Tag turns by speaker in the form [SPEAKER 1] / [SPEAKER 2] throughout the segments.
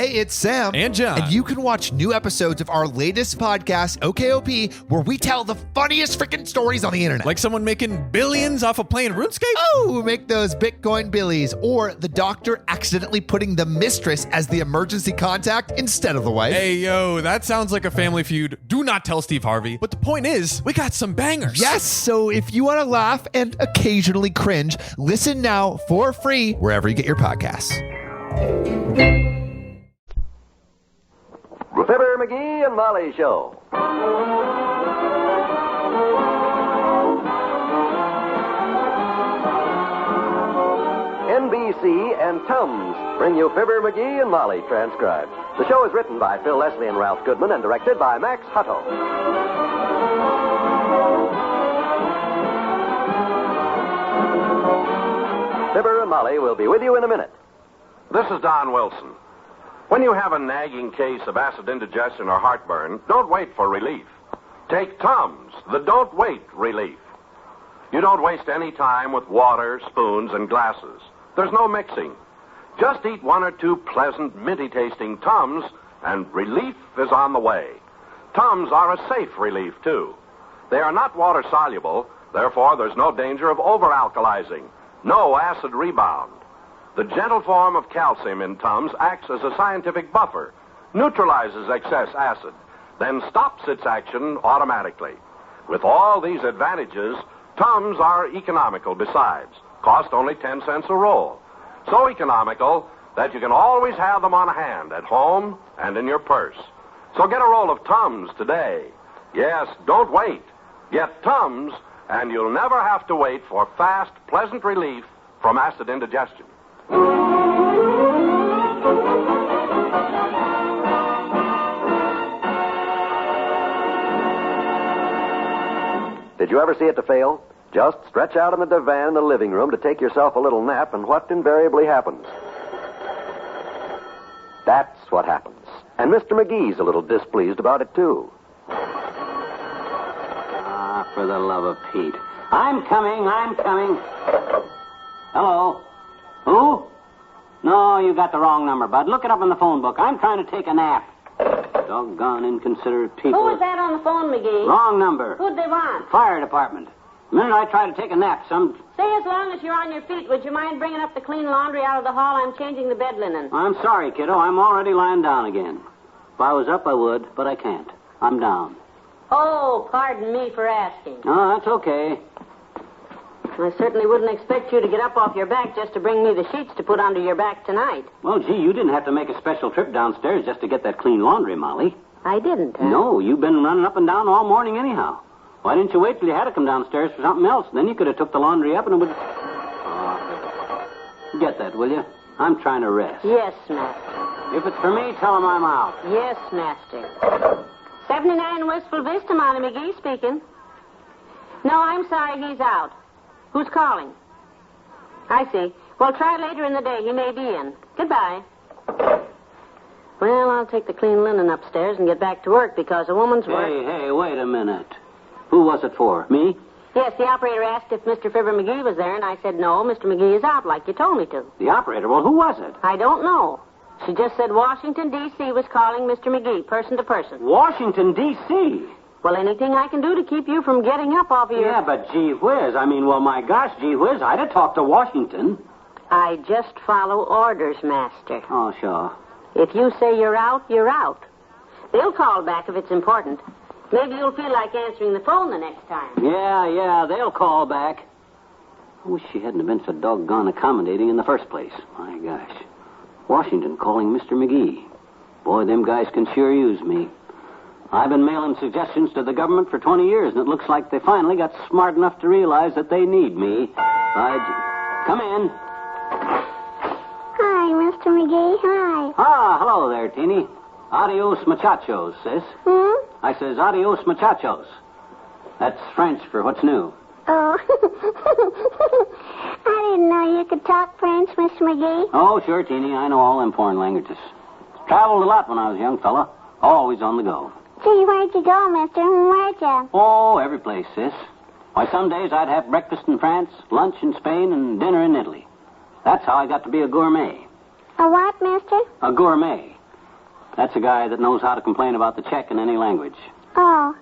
[SPEAKER 1] Hey, it's Sam.
[SPEAKER 2] And John.
[SPEAKER 1] And you can watch new episodes of our latest podcast, OKOP, where we tell the funniest freaking stories on the internet.
[SPEAKER 2] Like someone making billions off of playing RuneScape?
[SPEAKER 1] Oh, make those Bitcoin billies. Or the doctor accidentally putting the mistress as the emergency contact instead of the wife.
[SPEAKER 2] Hey, yo, that sounds like a family feud. Do not tell Steve Harvey. But the point is, we got some bangers.
[SPEAKER 1] Yes, so if you want to laugh and occasionally cringe, listen now for free wherever you get your podcasts.
[SPEAKER 3] Fibber, McGee, and Molly Show. NBC and Tums bring you Fibber, McGee, and Molly transcribed. The show is written by Phil Leslie and Ralph Goodman and directed by Max Hutto. Fibber and Molly will be with you in a minute.
[SPEAKER 4] This is Don Wilson. When you have a nagging case of acid indigestion or heartburn, don't wait for relief. Take Tums, the don't wait relief. You don't waste any time with water, spoons, and glasses. There's no mixing. Just eat one or two pleasant, minty-tasting Tums, and relief is on the way. Tums are a safe relief, too. They are not water-soluble, therefore there's no danger of over-alkalizing. No acid rebound. The gentle form of calcium in Tums acts as a scientific buffer, neutralizes excess acid, then stops its action automatically. With all these advantages, Tums are economical besides. Cost only 10 cents a roll. So economical that you can always have them on hand at home and in your purse. So get a roll of Tums today. Yes, don't wait. Get Tums, and you'll never have to wait for fast, pleasant relief from acid indigestion.
[SPEAKER 3] Did you ever see it to fail? Just stretch out on the divan in the living room to take yourself a little nap, and what invariably happens? That's what happens. And Mr. McGee's a little displeased about it, too.
[SPEAKER 5] Ah, for the love of Pete. I'm coming. Hello? Who? No, you got the wrong number, bud. Look it up in the phone book. I'm trying to take a nap. Doggone inconsiderate people.
[SPEAKER 6] Who was that on the phone, McGee?
[SPEAKER 5] Wrong number.
[SPEAKER 6] Who'd they want?
[SPEAKER 5] Fire department. The minute I try to take a nap,
[SPEAKER 6] Stay as long as you're on your feet. Would you mind bringing up the clean laundry out of the hall? I'm changing the bed linen.
[SPEAKER 5] I'm sorry, kiddo. I'm already lying down again. If I was up, I would, but I can't. I'm down.
[SPEAKER 6] Oh, pardon me for asking.
[SPEAKER 5] Oh, that's okay.
[SPEAKER 6] I certainly wouldn't expect you to get up off your back just to bring me the sheets to put under your back tonight.
[SPEAKER 5] Well, gee, you didn't have to make a special trip downstairs just to get that clean laundry, Molly.
[SPEAKER 6] I didn't, huh?
[SPEAKER 5] No, you've been running up and down all morning anyhow. Why didn't you wait till you had to come downstairs for something else? Then you could have took the laundry up and it would... Oh, get that, will you? I'm trying to rest.
[SPEAKER 6] Yes, Master.
[SPEAKER 5] If it's for me, tell him I'm out.
[SPEAKER 6] Yes, Master. 79 Wistful Vista, Molly McGee speaking. No, I'm sorry, he's out. Who's calling? I see. Well, try later in the day. He may be in. Goodbye. Well, I'll take the clean linen upstairs and get back to work because a woman's work...
[SPEAKER 5] Hey, wait a minute. Who was it for? Me?
[SPEAKER 6] Yes, the operator asked if Mr. Fibber McGee was there, and I said no, Mr. McGee is out like you told me to.
[SPEAKER 5] The operator? Well, who was it?
[SPEAKER 6] I don't know. She just said Washington, D.C. was calling Mr. McGee, person to person.
[SPEAKER 5] Washington, D.C.?
[SPEAKER 6] Well, anything I can do to keep you from getting up off of your...
[SPEAKER 5] Yeah, but gee whiz. Well, my gosh, gee whiz, I'd have talked to Washington.
[SPEAKER 6] I just follow orders, Master.
[SPEAKER 5] Oh, sure.
[SPEAKER 6] If you say you're out, you're out. They'll call back if it's important. Maybe you'll feel like answering the phone the next time.
[SPEAKER 5] Yeah, they'll call back. I wish she hadn't been so doggone accommodating in the first place. My gosh. Washington calling Mr. McGee. Boy, them guys can sure use me. I've been mailing suggestions to the government for 20 years, and it looks like they finally got smart enough to realize that they need me. Come in.
[SPEAKER 7] Hi, Mr. McGee. Hi.
[SPEAKER 5] Ah, hello there, Teeny. Adios, muchachos, sis. I says, adios, muchachos. That's French for what's new.
[SPEAKER 7] Oh. I didn't know you could talk French, Mr. McGee.
[SPEAKER 5] Oh, sure, Teeny. I know all them foreign languages. Traveled a lot when I was a young fella. Always on the go.
[SPEAKER 7] Gee, where'd you go, mister? Where'd you?
[SPEAKER 5] Oh, every place, sis. Why, some days I'd have breakfast in France, lunch in Spain, and dinner in Italy. That's how I got to be a gourmet.
[SPEAKER 7] A what, mister?
[SPEAKER 5] A gourmet. That's a guy that knows how to complain about the check in any language.
[SPEAKER 7] Oh.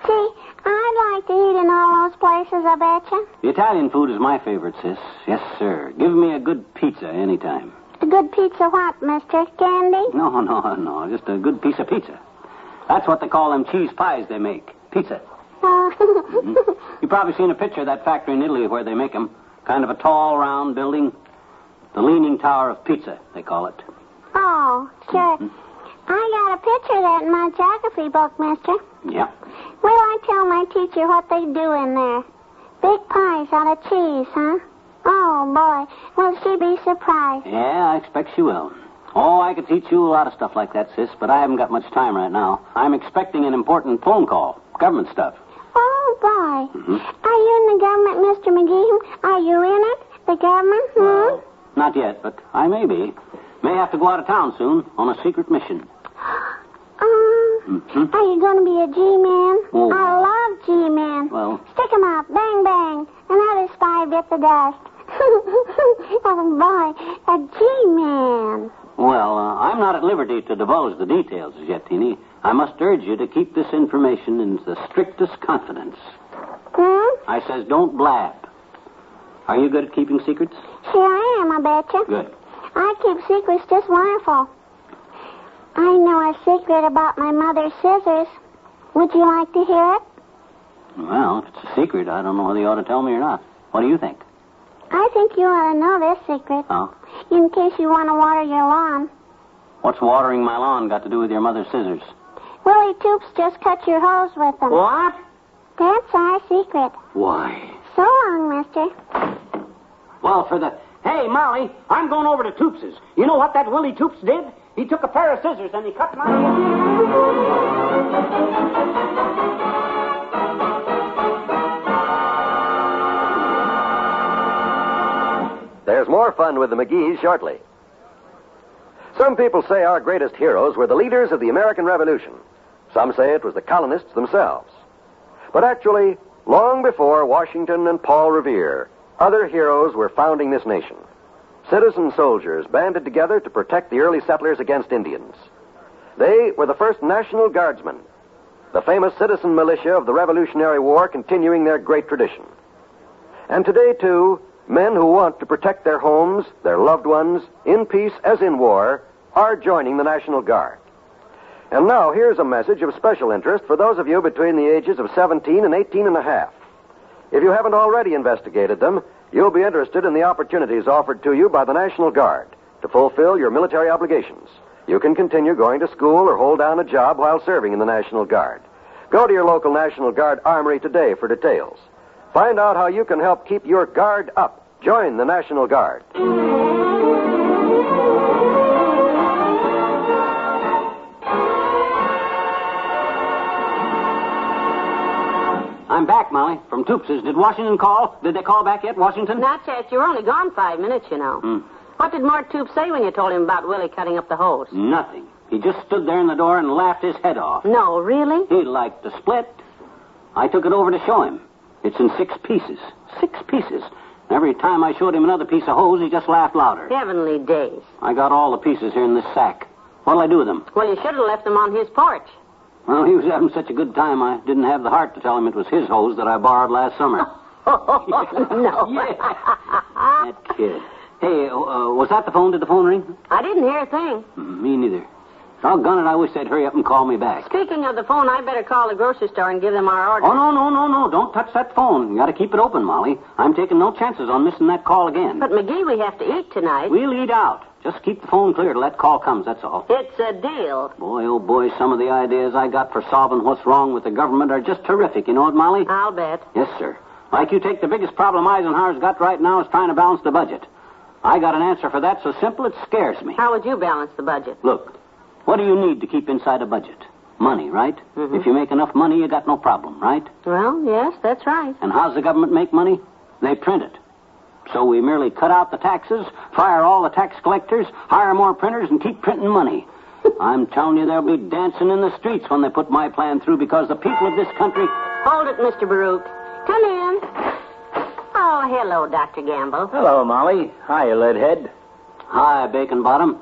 [SPEAKER 7] See, I'd like to eat in all those places, I betcha.
[SPEAKER 5] The Italian food is my favorite, sis. Yes, sir. Give me a good pizza anytime.
[SPEAKER 7] A good pizza what, mister? Candy?
[SPEAKER 5] No. Just a good piece of pizza. That's what they call them cheese pies they make. Pizza.
[SPEAKER 7] Oh.
[SPEAKER 5] You've probably seen a picture of that factory in Italy where they make them. Kind of a tall, round building. The Leaning Tower of Pizza, they call it.
[SPEAKER 7] Oh, sure. I got a picture of that in my geography book, mister.
[SPEAKER 5] Yeah.
[SPEAKER 7] Will I tell my teacher what they do in there? Big pies out of cheese, huh? Oh, boy. Will she be surprised?
[SPEAKER 5] Yeah, I expect she will. Oh, I could teach you a lot of stuff like that, sis, but I haven't got much time right now. I'm expecting an important phone call. Government stuff.
[SPEAKER 7] Oh, boy. Are you in the government, Mr. McGee? Are you in it? The government?
[SPEAKER 5] Well, not yet, but I may be. May have to go out of town soon on a secret mission.
[SPEAKER 7] Are you going to be a G-man?
[SPEAKER 5] Oh.
[SPEAKER 7] I love G-men.
[SPEAKER 5] Well.
[SPEAKER 7] Stick 'em up. Bang, bang. Another spy bit the dust. Oh, boy. A G-man.
[SPEAKER 5] Well, I'm not at liberty to divulge the details as yet, Teeny. I must urge you to keep this information in the strictest confidence. I says don't blab. Are you good at keeping secrets?
[SPEAKER 7] Sure I am, I betcha.
[SPEAKER 5] Good.
[SPEAKER 7] I keep secrets just wonderful. I know a secret about my mother's scissors. Would you like to hear it?
[SPEAKER 5] Well, if it's a secret, I don't know whether you ought to tell me or not. What do you think?
[SPEAKER 7] I think you ought to know this secret.
[SPEAKER 5] Oh?
[SPEAKER 7] In case you want to water your lawn.
[SPEAKER 5] What's watering my lawn got to do with your mother's scissors?
[SPEAKER 7] Willie Toops just cut your hose with them.
[SPEAKER 5] What?
[SPEAKER 7] That's our secret.
[SPEAKER 5] Why?
[SPEAKER 7] So long, mister.
[SPEAKER 5] Well, for the... Hey, Molly, I'm going over to Toops's. You know what that Willie Toops did? He took a pair of scissors and he cut my...
[SPEAKER 3] There's more fun with the McGees shortly. Some people say our greatest heroes were the leaders of the American Revolution. Some say it was the colonists themselves. But actually, long before Washington and Paul Revere, other heroes were founding this nation. Citizen soldiers banded together to protect the early settlers against Indians. They were the first National Guardsmen, the famous citizen militia of the Revolutionary War continuing their great tradition. And today, too, men who want to protect their homes, their loved ones, in peace as in war, are joining the National Guard. And now, here's a message of special interest for those of you between the ages of 17 and 18 and a half. If you haven't already investigated them, you'll be interested in the opportunities offered to you by the National Guard to fulfill your military obligations. You can continue going to school or hold down a job while serving in the National Guard. Go to your local National Guard armory today for details. Find out how you can help keep your guard up. Join the National Guard.
[SPEAKER 5] I'm back, Molly, from Toops's. Did Washington call? Did they call back yet, Washington?
[SPEAKER 6] Not yet. You were only gone 5 minutes, you know. What did Mort Toops say when you told him about Willie cutting up the hose?
[SPEAKER 5] Nothing. He just stood there in the door and laughed his head off.
[SPEAKER 6] No, really?
[SPEAKER 5] He liked to split. I took it over to show him. It's in 6 pieces. 6 pieces. Every time I showed him another piece of hose, he just laughed louder.
[SPEAKER 6] Heavenly days.
[SPEAKER 5] I got all the pieces here in this sack. What'll I do with them?
[SPEAKER 6] Well, you should have left them on his porch.
[SPEAKER 5] Well, he was having such a good time, I didn't have the heart to tell him it was his hose that I borrowed last summer.
[SPEAKER 6] No.
[SPEAKER 5] Yeah. That kid. Hey, was that the phone? Did the phone ring?
[SPEAKER 6] I didn't hear a thing.
[SPEAKER 5] Me neither. Doggone it, I wish they'd hurry up and call me back.
[SPEAKER 6] Speaking of the phone, I better call the grocery store and give them our order.
[SPEAKER 5] Oh, no. Don't touch that phone. You got to keep it open, Molly. I'm taking no chances on missing that call again.
[SPEAKER 6] But, McGee, we have to eat tonight.
[SPEAKER 5] We'll eat out. Just keep the phone clear till that call comes, that's all.
[SPEAKER 6] It's a deal.
[SPEAKER 5] Boy, oh boy, some of the ideas I got for solving what's wrong with the government are just terrific. You know what, Molly?
[SPEAKER 6] I'll bet.
[SPEAKER 5] Yes, sir. Like you take the biggest problem Eisenhower's got right now is trying to balance the budget. I got an answer for that so simple it scares me.
[SPEAKER 6] How would you balance the budget?
[SPEAKER 5] Look, what do you need to keep inside a budget? Money, right?
[SPEAKER 6] Mm-hmm.
[SPEAKER 5] If you make enough money, you got no problem, right?
[SPEAKER 6] Well, yes, that's right.
[SPEAKER 5] And how's the government make money? They print it. So we merely cut out the taxes, fire all the tax collectors, hire more printers, and keep printing money. I'm telling you, they'll be dancing in the streets when they put my plan through because the people of this country...
[SPEAKER 6] Hold it, Mr. Baruch. Come in. Oh, hello, Dr. Gamble.
[SPEAKER 8] Hello, Molly. Hiya, Leadhead.
[SPEAKER 5] Hi, Bacon Bottom.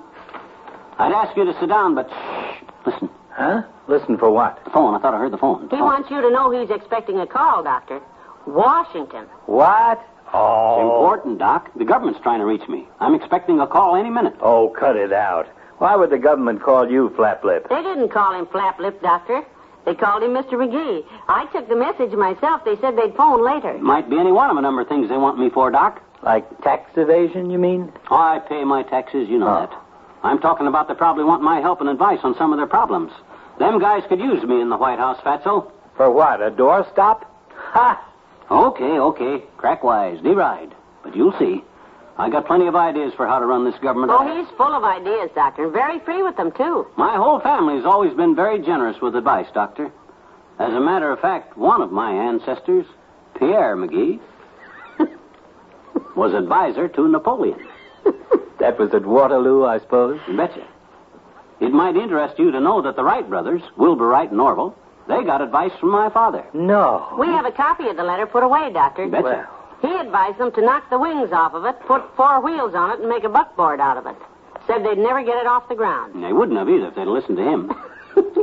[SPEAKER 5] I'd ask you to sit down, but shh. Listen.
[SPEAKER 8] Huh? Listen for what?
[SPEAKER 5] The phone. I thought I heard the phone.
[SPEAKER 6] He wants you to know he's expecting a call, Doctor. Washington.
[SPEAKER 8] What? Oh.
[SPEAKER 5] Important, Doc. The government's trying to reach me. I'm expecting a call any minute.
[SPEAKER 8] Oh, cut it out. Why would the government call you Flaplip?
[SPEAKER 6] They didn't call him Flaplip, Doctor. They called him Mr. McGee. I took the message myself. They said they'd phone later.
[SPEAKER 5] Might be any one of a number of things they want me for, Doc.
[SPEAKER 8] Like tax evasion, you mean?
[SPEAKER 5] Oh, I pay my taxes, you know that. I'm talking about they probably want my help and advice on some of their problems. Them guys could use me in the White House, Fatso.
[SPEAKER 8] For what, a doorstop? Ha!
[SPEAKER 5] Okay. Crack wise, deride. But you'll see. I got plenty of ideas for how to run this government.
[SPEAKER 6] Oh, he's full of ideas, Doctor, and very free with them, too.
[SPEAKER 5] My whole family's always been very generous with advice, Doctor. As a matter of fact, one of my ancestors, Pierre McGee, was advisor to Napoleon.
[SPEAKER 8] That was at Waterloo, I suppose?
[SPEAKER 5] You betcha. It might interest you to know that the Wright brothers, Wilbur Wright and Orville, they got advice from my father.
[SPEAKER 8] No.
[SPEAKER 6] We have a copy of the letter put away, Doctor.
[SPEAKER 5] You betcha.
[SPEAKER 8] Well.
[SPEAKER 6] He advised them to knock the wings off of it, put 4 wheels on it, and make a buckboard out of it. Said they'd never get it off the ground.
[SPEAKER 5] And they wouldn't have either if they'd listened to him.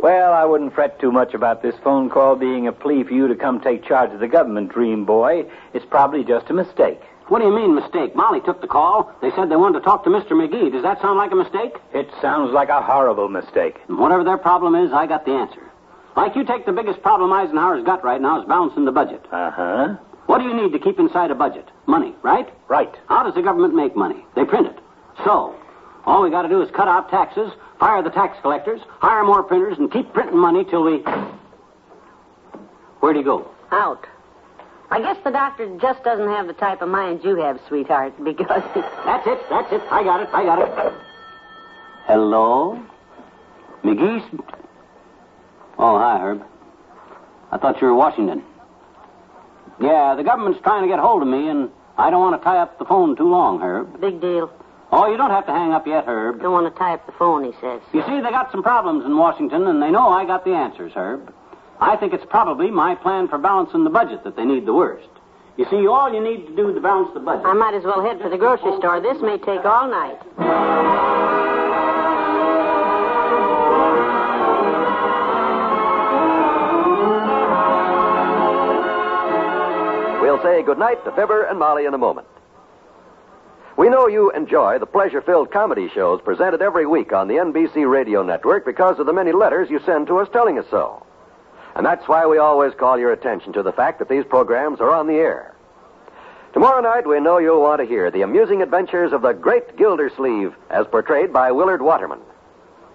[SPEAKER 8] Well, I wouldn't fret too much about this phone call being a plea for you to come take charge of the government, Dream Boy. It's probably just a mistake.
[SPEAKER 5] What do you mean, mistake? Molly took the call. They said they wanted to talk to Mr. McGee. Does that sound like a mistake?
[SPEAKER 8] It sounds like a horrible mistake.
[SPEAKER 5] And whatever their problem is, I got the answer. Like you take the biggest problem Eisenhower's got right now is balancing the budget.
[SPEAKER 8] Uh-huh.
[SPEAKER 5] What do you need to keep inside a budget? Money, right?
[SPEAKER 8] Right.
[SPEAKER 5] How does the government make money? They print it. So, all we got to do is cut out taxes, fire the tax collectors, hire more printers, and keep printing money till we... Where'd he go?
[SPEAKER 6] Out. I guess the doctor just doesn't have the type of mind you have, sweetheart, because...
[SPEAKER 5] That's it. I got it. Hello? McGee's... Oh, hi, Herb. I thought you were Washington. Yeah, the government's trying to get hold of me, and I don't want to tie up the phone too long, Herb.
[SPEAKER 6] Big deal.
[SPEAKER 5] Oh, you don't have to hang up yet, Herb.
[SPEAKER 6] Don't want to tie up the phone, he says.
[SPEAKER 5] You see, they got some problems in Washington, and they know I got the answers, Herb. I think it's probably my plan for balancing the budget that they need the worst. You see, all you need to do to balance the budget...
[SPEAKER 6] I might as well head for the grocery store. This may take all night.
[SPEAKER 3] We'll say goodnight to Fibber and Molly in a moment. We know you enjoy the pleasure-filled comedy shows presented every week on the NBC radio network because of the many letters you send to us telling us so. And that's why we always call your attention to the fact that these programs are on the air. Tomorrow night, we know you'll want to hear the amusing adventures of the great Gildersleeve as portrayed by Willard Waterman.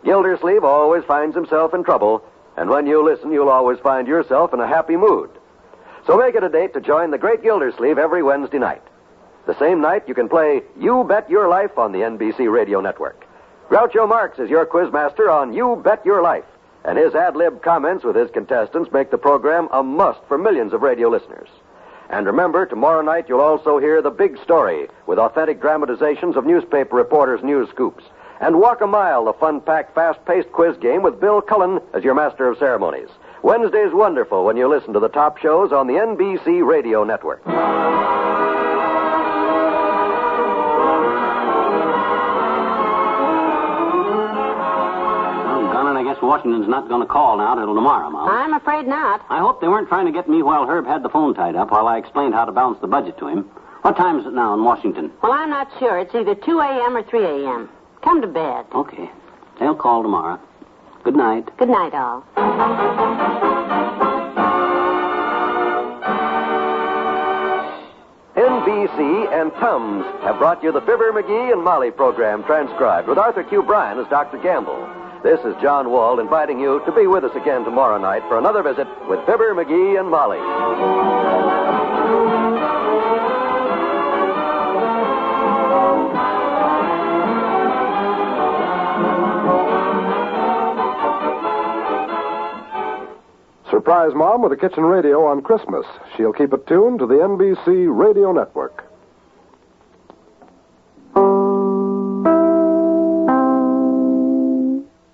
[SPEAKER 3] Gildersleeve always finds himself in trouble, and when you listen, you'll always find yourself in a happy mood. So make it a date to join the great Gildersleeve every Wednesday night. The same night, you can play You Bet Your Life on the NBC radio network. Groucho Marx is your quizmaster on You Bet Your Life, and his ad-lib comments with his contestants make the program a must for millions of radio listeners. And remember, tomorrow night you'll also hear The Big Story with authentic dramatizations of newspaper reporters' news scoops. And Walk a Mile, the fun-packed, fast-paced quiz game with Bill Cullen as your master of ceremonies. Wednesday's wonderful when you listen to the top shows on the NBC radio network.
[SPEAKER 5] I guess Washington's not going to call now till tomorrow, Mom.
[SPEAKER 6] I'm afraid not.
[SPEAKER 5] I hope they weren't trying to get me while Herb had the phone tied up while I explained how to balance the budget to him. What time is it now in Washington?
[SPEAKER 6] Well, I'm not sure. It's either 2 a.m. or 3 a.m. Come to bed.
[SPEAKER 5] Okay. They'll call tomorrow. Good night.
[SPEAKER 6] Good night, all.
[SPEAKER 3] NBC and Tums have brought you the Fibber, McGee, and Molly program transcribed with Arthur Q. Bryan as Dr. Gamble. This is John Wald inviting you to be with us again tomorrow night for another visit with Fibber, McGee, and Molly.
[SPEAKER 9] Surprise Mom with a kitchen radio on Christmas. She'll keep it tuned to the NBC Radio Network.